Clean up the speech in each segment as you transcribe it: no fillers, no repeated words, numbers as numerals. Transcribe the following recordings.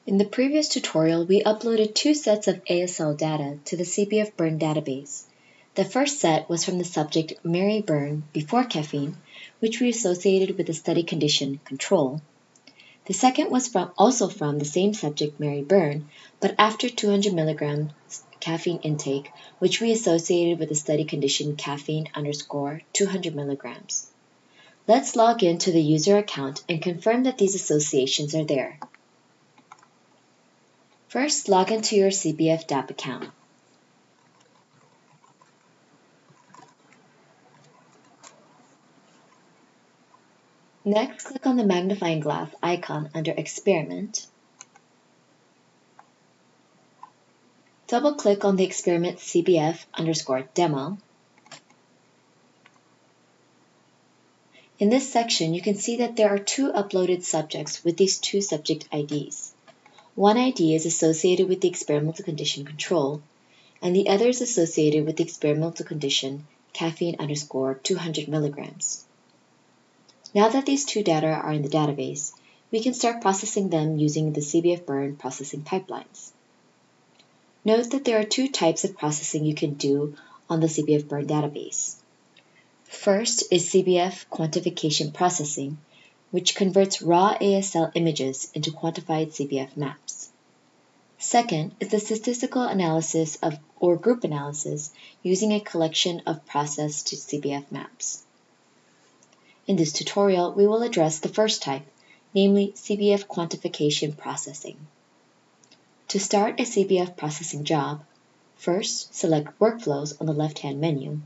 In the previous tutorial, we uploaded two sets of ASL data to the CBF burn database. The first set was from the subject Mary Byrne before caffeine, which we associated with the study condition control. The second was also from the same subject Mary Byrne, but after 200 milligrams caffeine intake, which we associated with the study condition caffeine_200 milligrams. Let's log in to the user account and confirm that these associations are there. First, log into your CBFDAP account. Next, click on the magnifying glass icon under Experiment. Double-click on the experiment CBF_demo. In this section, you can see that there are two uploaded subjects with these two subject IDs. One ID is associated with the experimental condition control, and the other is associated with the experimental condition caffeine_200 milligrams. Now that these two data are in the database, we can start processing them using the CBF burn processing pipelines. Note that there are two types of processing you can do on the CBF burn database. First is CBF quantification processing, which converts raw ASL images into quantified CBF maps. Second is the statistical analysis or group analysis using a collection of processed CBF maps. In this tutorial, we will address the first type, namely CBF quantification processing. To start a CBF processing job, first select Workflows on the left-hand menu.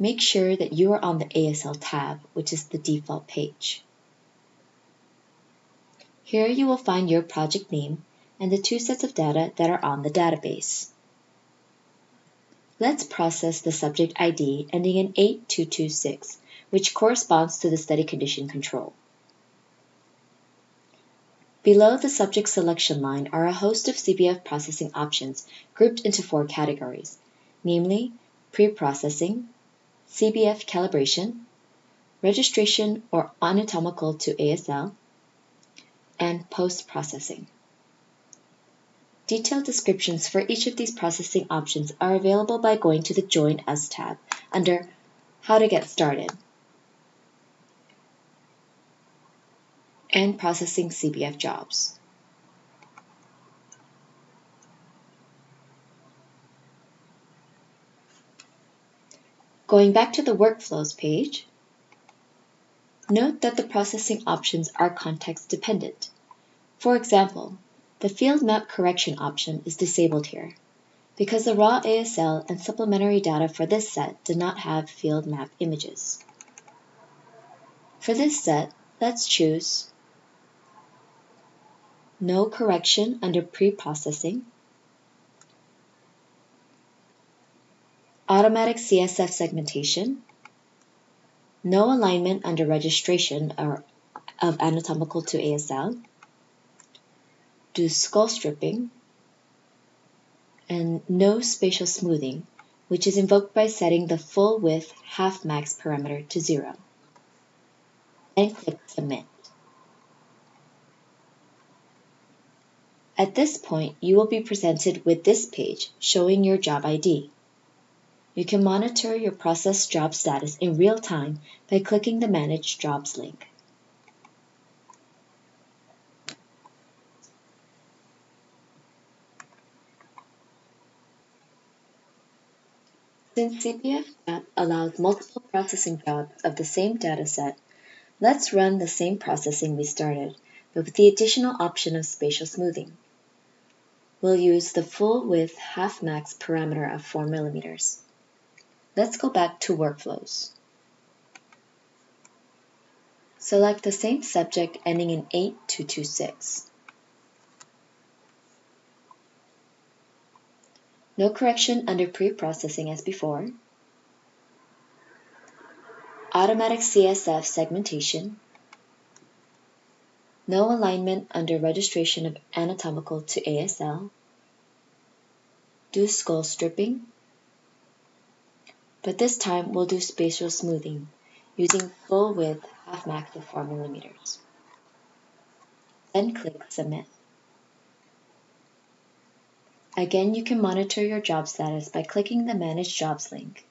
Make sure that you are on the ASL tab, which is the default page. Here you will find your project name and the two sets of data that are on the database. Let's process the subject ID ending in 8226, which corresponds to the study condition control. Below the subject selection line are a host of CBF processing options grouped into four categories, namely pre-processing, CBF calibration, registration or anatomical to ASL, and post-processing. Detailed descriptions for each of these processing options are available by going to the Join Us tab under How to Get Started and Processing CBF Jobs. Going back to the Workflows page, note that the processing options are context dependent. For example, the field map correction option is disabled here because the raw ASL and supplementary data for this set did not have field map images. For this set, let's choose No correction under pre-processing, automatic CSF segmentation, no alignment under registration of anatomical to ASL, do skull stripping, and no spatial smoothing, which is invoked by setting the full width half max parameter to 0. And click Submit. At this point, you will be presented with this page showing your job ID. You can monitor your processed job status in real time by clicking the Manage Jobs link. Since CBFDAP allows multiple processing jobs of the same dataset, let's run the same processing we started, but with the additional option of spatial smoothing. We'll use the full width half max parameter of 4 millimeters. Let's go back to Workflows. Select the same subject ending in 8226. No correction under pre-processing as before. Automatic CSF segmentation. No alignment under registration of anatomical to ASL. Do skull stripping. But this time we'll do spatial smoothing using full width half max of 4 millimeters. then click Submit. Again, you can monitor your job status by clicking the Manage Jobs link.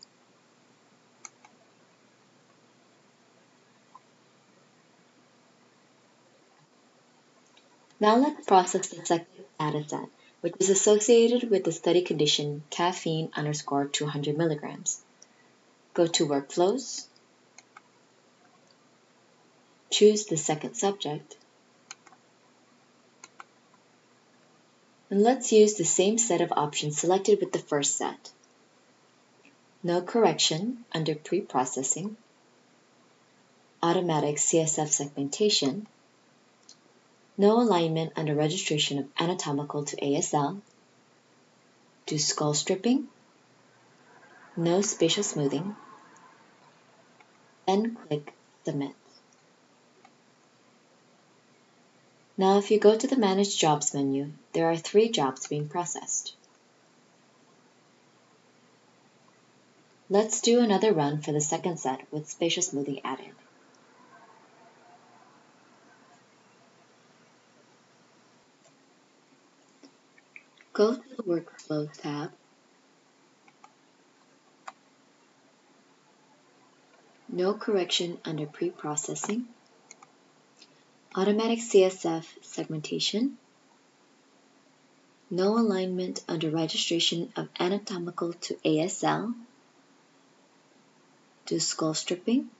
Now let's process the second dataset, which is associated with the study condition caffeine_200 milligrams. Go to Workflows, choose the second subject, and let's use the same set of options selected with the first set. No correction under pre-processing, automatic CSF segmentation, no alignment under registration of anatomical to ASL, do skull stripping, no spatial smoothing, then click Submit. Now if you go to the Manage Jobs menu, there are 3 jobs being processed. Let's do another run for the second set with spatial smoothing added. Go to the Workflow tab, no correction under pre-processing, automatic CSF segmentation, no alignment under registration of anatomical to ASL, do skull stripping,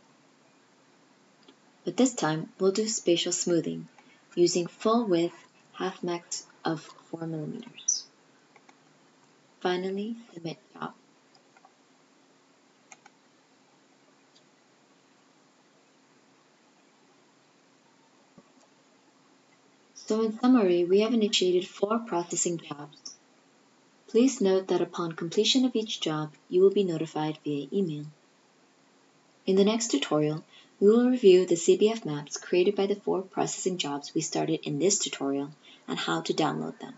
but this time we'll do spatial smoothing using full width half max of 4 millimeters. Finally, Submit job. So in summary, we have initiated 4 processing jobs. Please note that upon completion of each job, you will be notified via email. In the next tutorial, we will review the CBF maps created by the 4 processing jobs we started in this tutorial and how to download them.